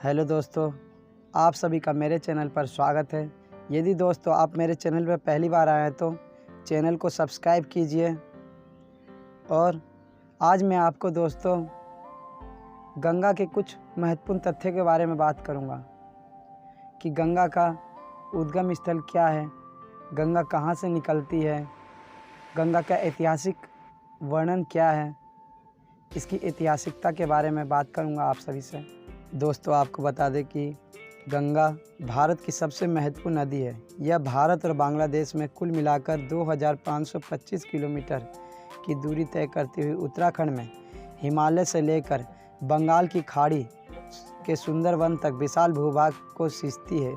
Hello दोस्तों, आप सभी का मेरे चैनल पर स्वागत है। यदि दोस्तों आप मेरे चैनल पर पहली बार आए हैं तो चैनल को सब्सक्राइब कीजिए। और आज मैं आपको दोस्तों गंगा के कुछ महत्वपूर्ण तथ्य के बारे में बात करूंगा कि गंगा का उद्गम स्थल क्या है, गंगा कहां से निकलती है, गंगा का ऐतिहासिक वर्णन क्या है, इसकी ऐतिहासिकता के बारे में बात करूंगा आप सभी से। दोस्तों आपको बता दें कि गंगा भारत की सबसे महत्वपूर्ण नदी है। यह भारत और बांग्लादेश में कुल मिलाकर 2525 किलोमीटर की दूरी तय करती हुई उत्तराखंड में हिमालय से लेकर बंगाल की खाड़ी के सुंदरवन तक विशाल भूभाग को सींचती है।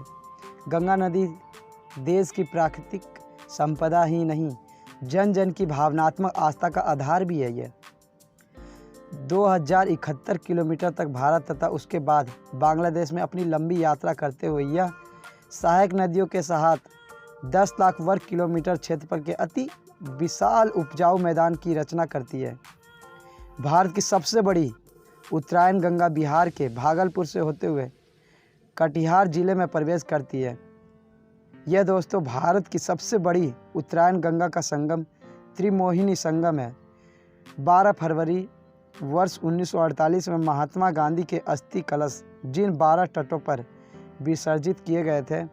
गंगा नदी देश की प्राकृतिक संपदा ही नहीं, जन जन की भावनात्मक आस्था का आधार भी है। यह 2071 किलोमीटर तक भारत तथा उसके बाद बांग्लादेश में अपनी लंबी यात्रा करते हुए यह सहायक नदियों के साथ 10 लाख वर्ग किलोमीटर क्षेत्रफल के अति विशाल उपजाऊ मैदान की रचना करती है। भारत की सबसे बड़ी उत्तरायण गंगा बिहार के भागलपुर से होते हुए कटिहार जिले में प्रवेश करती है। यह दोस्तों भारत की सबसे बड़ी उत्तरायण गंगा का संगम त्रिमोहिनी संगम है। 12 फरवरी वर्ष 1948 में महात्मा गांधी के अस्थि कलश जिन 12 तटों पर विसर्जित किए गए थे,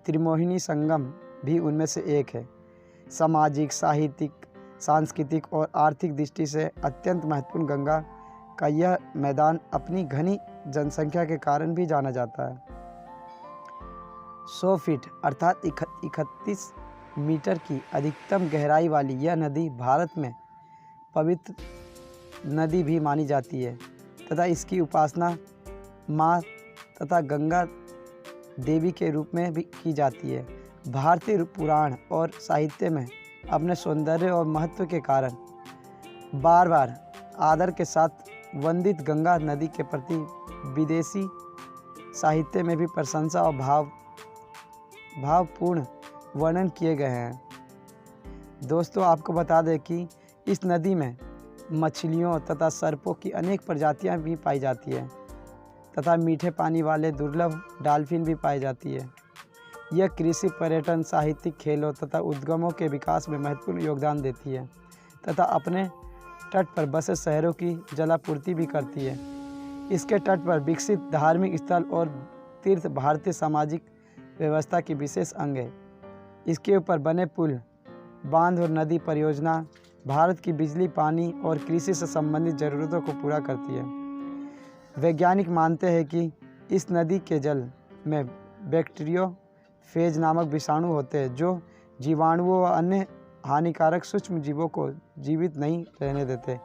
त्रिमोहिनी संगम भी उनमें से एक है। सामाजिक, साहित्यिक, सांस्कृतिक और आर्थिक दृष्टि से अत्यंत महत्वपूर्ण गंगा का यह मैदान अपनी घनी जनसंख्या के कारण भी जाना जाता है। 100 फीट अर्थात 31 मीटर की अधिकतम गहराई वाली यह नदी भारत में पवित्र नदी भी मानी जाती है तथा इसकी उपासना माँ तथा गंगा देवी के रूप में भी की जाती है। भारतीय पुराण और साहित्य में अपने सौंदर्य और महत्व के कारण बार बार आदर के साथ वंदित गंगा नदी के प्रति विदेशी साहित्य में भी प्रशंसा और भावपूर्ण वर्णन किए गए हैं। दोस्तों आपको बता दें कि इस नदी में मछलियों तथा सर्पों की अनेक प्रजातियां भी पाई जाती है तथा मीठे पानी वाले दुर्लभ डॉल्फिन भी पाई जाती है। यह कृषि, पर्यटन, साहित्यिक, खेलों तथा उद्गमों के विकास में महत्वपूर्ण योगदान देती है तथा अपने तट पर बसे शहरों की जलापूर्ति भी करती है। इसके तट पर विकसित धार्मिक स्थल और तीर्थ भारतीय सामाजिक व्यवस्था की विशेष अंग है। इसके ऊपर बने पुल, बांध और नदी परियोजना भारत की बिजली, पानी और कृषि से संबंधित ज़रूरतों को पूरा करती है। वैज्ञानिक मानते हैं कि इस नदी के जल में बैक्टीरियोफेज नामक विषाणु होते हैं जो जीवाणुओं व अन्य हानिकारक सूक्ष्म जीवों को जीवित नहीं रहने देते।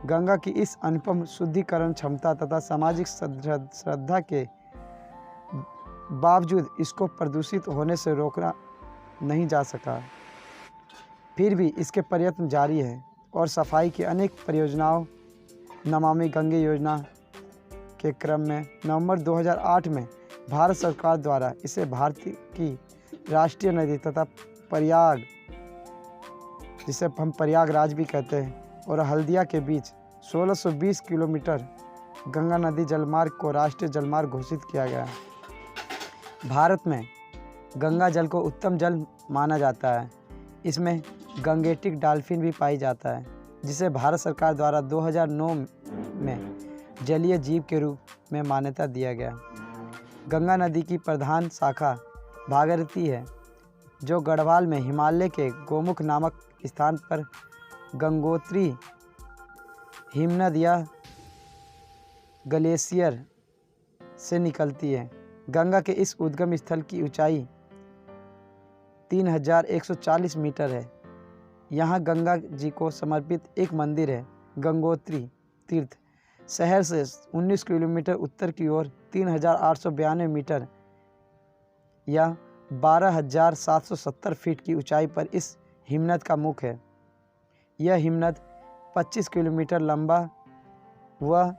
गंगा की इस अनुपम शुद्धिकरण क्षमता तथा सामाजिक श्रद्धा के बावजूद इसको प्रदूषित होने से रोकना नहीं जा सका। फिर भी इसके प्रयत्न जारी है और सफाई की अनेक परियोजनाओं नमामि गंगे योजना के क्रम में नवंबर 2008 में भारत सरकार द्वारा इसे भारत की राष्ट्रीय नदी तथा प्रयाग, जिसे हम प्रयागराज भी कहते हैं, और हल्दिया के बीच 1620 किलोमीटर गंगा नदी जलमार्ग को राष्ट्रीय जलमार्ग घोषित किया गया। भारत में गंगा जल को उत्तम जल माना जाता है। इसमें गंगेटिक डॉल्फिन भी पाई जाता है, जिसे भारत सरकार द्वारा 2009 में जलीय जीव के रूप में मान्यता दिया गया। गंगा नदी की प्रधान शाखा भागीरथी है, जो गढ़वाल में हिमालय के गोमुख नामक स्थान पर गंगोत्री हिमनद या ग्लेशियर से निकलती है। गंगा के इस उद्गम स्थल की ऊंचाई 3140 मीटर है। यहाँ गंगा जी को समर्पित एक मंदिर है। गंगोत्री तीर्थ शहर से 19 किलोमीटर उत्तर की ओर 3892 मीटर या 12770 फीट की ऊंचाई पर इस हिमनद का मुख है। यह हिमनद 25 किलोमीटर लंबा व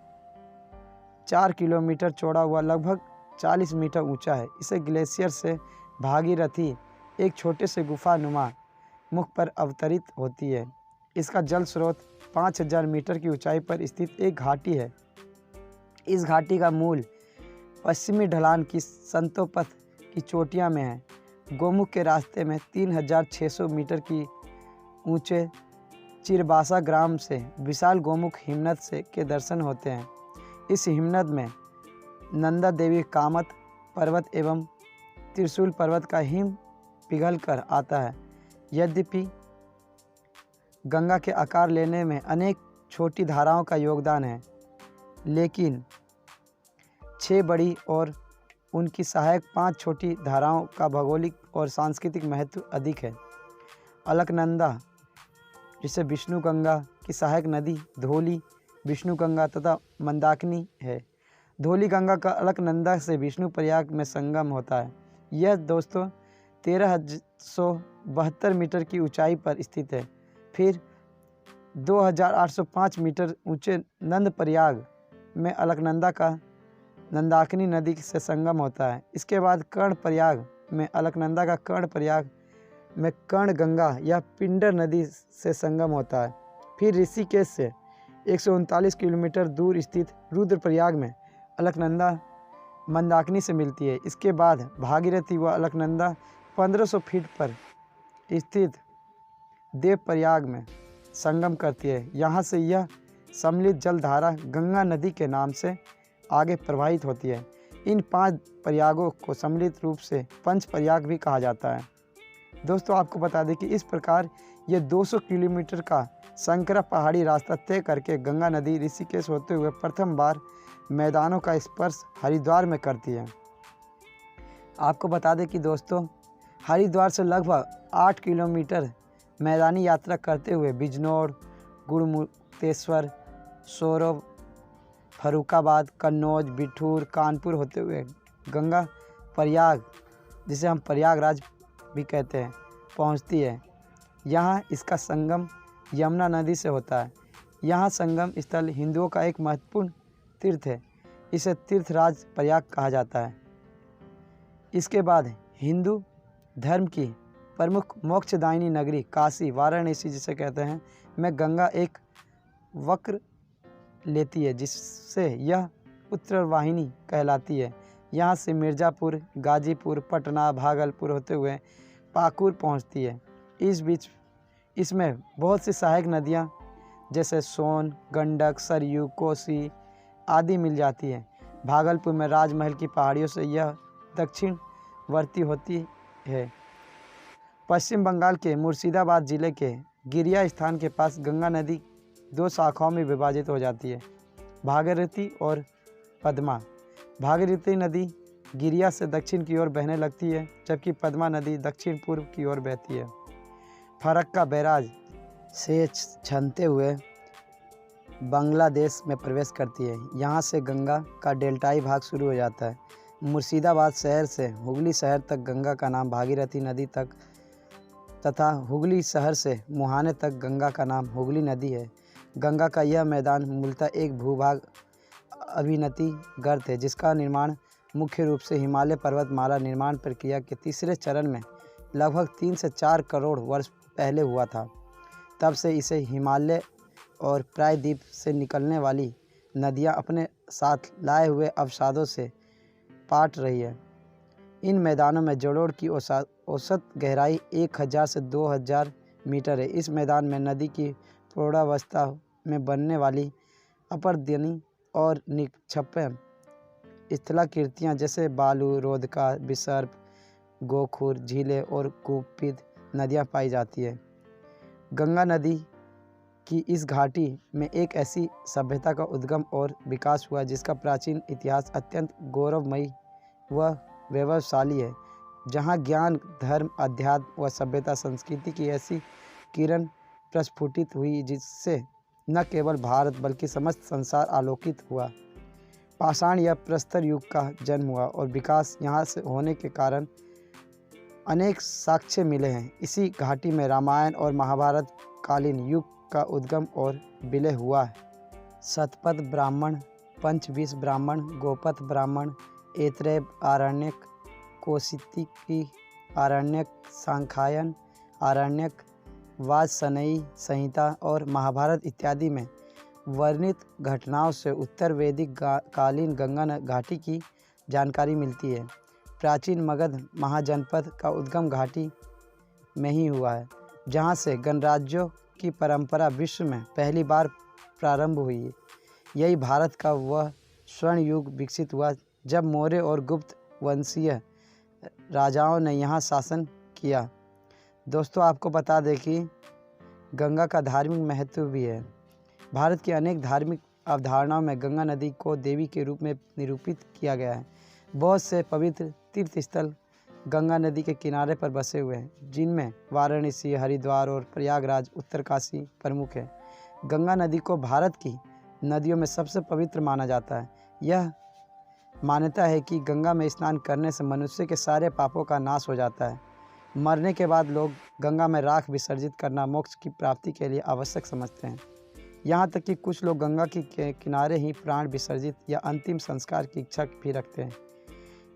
4 किलोमीटर चौड़ा व लगभग 40 मीटर ऊंचा है। इसे ग्लेशियर से भागीरथी एक छोटे से गुफानुमा मुख पर अवतरित होती है। इसका जल स्रोत 5000 मीटर की ऊंचाई पर स्थित एक घाटी है। इस घाटी का मूल पश्चिमी ढलान की संतोपथ की चोटियां में है। गोमुख के रास्ते में 3600 मीटर की ऊंचे चिरबासा ग्राम से विशाल गोमुख हिमनद से के दर्शन होते हैं। इस हिमनद में नंदा देवी कामत पर्वत एवं त्रिशूल पर्वत का हिम पिघल कर आता है। यद्यपि गंगा के आकार लेने में अनेक छोटी धाराओं का योगदान है, लेकिन 6 बड़ी और उनकी सहायक 5 छोटी धाराओं का भौगोलिक और सांस्कृतिक महत्व अधिक है। अलकनंदा, जिसे विष्णु गंगा की सहायक नदी धौली, विष्णु गंगा तथा मंदाकिनी है। धौली गंगा का अलकनंदा से विष्णु प्रयाग में संगम होता है। यह दोस्तों 1372 मीटर की ऊंचाई पर स्थित है। फिर 2805 मीटर ऊंचे नंद प्रयाग में अलकनंदा का मंदाकिनी नदी से संगम होता है। इसके बाद कर्ण प्रयाग में अलकनंदा का कर्ण प्रयाग में कर्ण गंगा या पिंडर नदी से संगम होता है। फिर ऋषिकेश से 139 किलोमीटर दूर स्थित रुद्रप्रयाग में अलकनंदा मंदाकिनी से मिलती है। इसके बाद भागीरथी व अलकनंदा 1500 फीट पर स्थित देवप्रयाग में संगम करती है। यहाँ से यह सम्मिलित जलधारा गंगा नदी के नाम से आगे प्रवाहित होती है। इन 5 प्रयागों को सम्मिलित रूप से पंच प्रयाग भी कहा जाता है। दोस्तों आपको बता दें कि इस प्रकार ये 200 किलोमीटर का संकरा पहाड़ी रास्ता तय करके गंगा नदी ऋषिकेश होते हुए प्रथम बार मैदानों का स्पर्श हरिद्वार में करती है। आपको बता दें कि दोस्तों हरिद्वार से लगभग 8 किलोमीटर मैदानी यात्रा करते हुए बिजनौर, गुरुमुक्तेश्वर, सौरभ, फरुखाबाद, कन्नौज, बिठूर, कानपुर होते हुए गंगा प्रयाग, जिसे हम प्रयागराज भी कहते हैं, पहुंचती है। यहाँ इसका संगम यमुना नदी से होता है। यहाँ संगम स्थल हिंदुओं का एक महत्वपूर्ण तीर्थ है। इसे तीर्थराज प्रयाग कहा जाता है। इसके बाद हिंदू धर्म की प्रमुख मोक्षदायिनी नगरी काशी, वाराणसी जिसे कहते हैं, में गंगा एक वक्र लेती है, जिससे यह उत्तरवाहिनी कहलाती है। यहाँ से मिर्ज़ापुर, गाजीपुर, पटना, भागलपुर होते हुए पाकुर पहुँचती है। इस बीच इसमें बहुत सी सहायक नदियाँ जैसे सोन, गंडक, सरयू, कोसी आदि मिल जाती है। भागलपुर में राजमहल की पहाड़ियों से यह दक्षिणवर्ती होती है। पश्चिम बंगाल के मुर्शिदाबाद जिले के गिरिया स्थान के पास गंगा नदी 2 शाखाओं में विभाजित हो जाती है, भागीरथी और पद्मा। भागीरथी नदी गिरिया से दक्षिण की ओर बहने लगती है, जबकि पद्मा नदी दक्षिण पूर्व की ओर बहती है। फरक्का बैराज से छनते हुए बांग्लादेश में प्रवेश करती है। यहाँ से गंगा का डेल्टाई भाग शुरू हो जाता है। मुर्शिदाबाद शहर से हुगली शहर तक गंगा का नाम भागीरथी नदी तक तथा हुगली शहर से मुहाने तक गंगा का नाम हुगली नदी है। गंगा का यह मैदान मूलतः एक भूभाग अभिनति गर्त है, जिसका निर्माण मुख्य रूप से हिमालय पर्वतमाला निर्माण प्रक्रिया के तीसरे चरण में लगभग 3 से 4 करोड़ वर्ष पहले हुआ था। तब से इसे हिमालय और प्रायद्वीप से निकलने वाली नदियां अपने साथ लाए हुए अवसादों से पाट रही है। इन मैदानों में जलोढ़ की औसत गहराई 1000 से 2000 मीटर है। इस मैदान में नदी की प्रौढ़ावस्था में बनने वाली अपरदनी और निक्षेपण स्थलाकृतियाँ जैसे बालू, रोधका, विसर्प, गोखुर, झीलें और कुपित नदियाँ पाई जाती है। गंगा नदी की इस घाटी में एक ऐसी सभ्यता का उद्गम और विकास हुआ जिसका प्राचीन इतिहास अत्यंत गौरवमयी व वैभवशाली है, जहाँ ज्ञान, धर्म, अध्यात्म व सभ्यता संस्कृति की ऐसी किरण प्रस्फुटित हुई जिससे न केवल भारत बल्कि समस्त संसार आलोकित हुआ। पाषाण या प्रस्तर युग का जन्म हुआ और विकास यहाँ से होने के कारण अनेक साक्ष्य मिले हैं। इसी घाटी में रामायण और महाभारत कालीन युग का उद्गम और विलय हुआ है। शतपथ ब्राह्मण, पंचविश ब्राह्मण, गोपथ ब्राह्मण, ऐतरेय आरण्यक, कौशिकी आरण्यक, सांख्यायन आरण्यक, वाजसनेयी संहिता और महाभारत इत्यादि में वर्णित घटनाओं से उत्तर वैदिक कालीन गंगा घाटी की जानकारी मिलती है। प्राचीन मगध महाजनपद का उद्गम घाटी में ही हुआ है, जहाँ से गणराज्यों की परंपरा विश्व में पहली बार प्रारंभ हुई। यही भारत का वह स्वर्ण युग विकसित हुआ जब मौर्य और गुप्त वंशीय राजाओं ने यहाँ शासन किया। दोस्तों, आपको बता दें कि गंगा का धार्मिक महत्व भी है। भारत की अनेक धार्मिक अवधारणाओं में गंगा नदी को देवी के रूप में निरूपित किया गया है। बहुत से पवित्र तीर्थ स्थल गंगा नदी के किनारे पर बसे हुए हैं, जिनमें वाराणसी, हरिद्वार और प्रयागराज उत्तरकाशी प्रमुख है। गंगा नदी को भारत की नदियों में सबसे पवित्र माना जाता है। यह मान्यता है कि गंगा में स्नान करने से मनुष्य के सारे पापों का नाश हो जाता है। मरने के बाद लोग गंगा में राख विसर्जित करना मोक्ष की प्राप्ति के लिए आवश्यक समझते हैं। यहाँ तक कि कुछ लोग गंगा के किनारे ही प्राण विसर्जित या अंतिम संस्कार की इच्छा भी रखते हैं।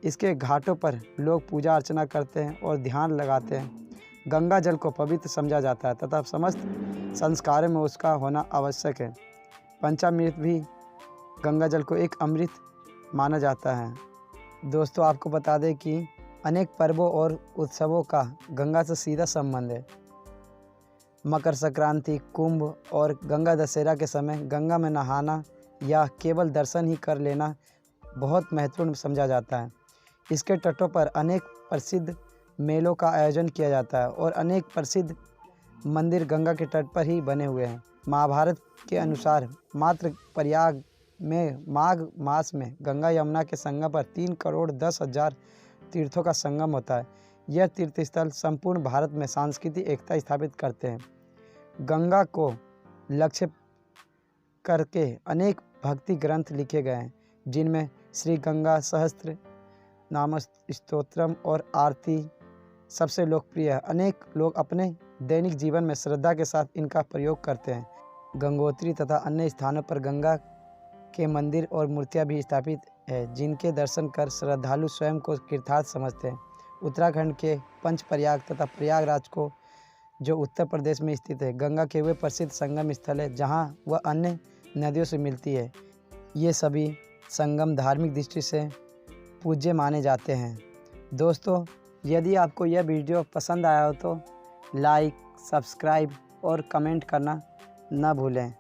इसके घाटों पर लोग पूजा अर्चना करते हैं और ध्यान लगाते हैं। गंगा जल को पवित्र समझा जाता है तथा समस्त संस्कारों में उसका होना आवश्यक है। पंचामृत भी गंगा जल को एक अमृत माना जाता है। दोस्तों, आपको बता दें कि अनेक पर्वों और उत्सवों का गंगा से सीधा संबंध है। मकर संक्रांति, कुंभ और गंगा दशहरा के समय गंगा में नहाना या केवल दर्शन ही कर लेना बहुत महत्वपूर्ण समझा जाता है। इसके तटों पर अनेक प्रसिद्ध मेलों का आयोजन किया जाता है और अनेक प्रसिद्ध मंदिर गंगा के तट पर ही बने हुए हैं। महाभारत के अनुसार मात्र प्रयाग में माघ मास में गंगा यमुना के संगम पर 3,10,000 तीर्थों का संगम होता है। यह तीर्थस्थल संपूर्ण भारत में सांस्कृतिक एकता स्थापित करते हैं। गंगा को लक्ष्य करके अनेक भक्ति ग्रंथ लिखे गए हैं, जिनमें श्री गंगा सहस्त्र नाम स्तोत्रम और आरती सबसे लोकप्रिय है। अनेक लोग अपने दैनिक जीवन में श्रद्धा के साथ इनका प्रयोग करते हैं। गंगोत्री तथा अन्य स्थानों पर गंगा के मंदिर और मूर्तियां भी स्थापित है, जिनके दर्शन कर श्रद्धालु स्वयं को तीर्थार्थ समझते हैं। उत्तराखंड के पंचप्रयाग तथा प्रयागराज को जो उत्तर प्रदेश में स्थित है, गंगा के वे प्रसिद्ध संगम स्थल है जहां वह अन्य नदियों से मिलती है। ये सभी संगम धार्मिक दृष्टि से पूज्य माने जाते हैं। दोस्तों, यदि आपको यह वीडियो पसंद आया हो तो लाइक, सब्सक्राइब और कमेंट करना न भूलें।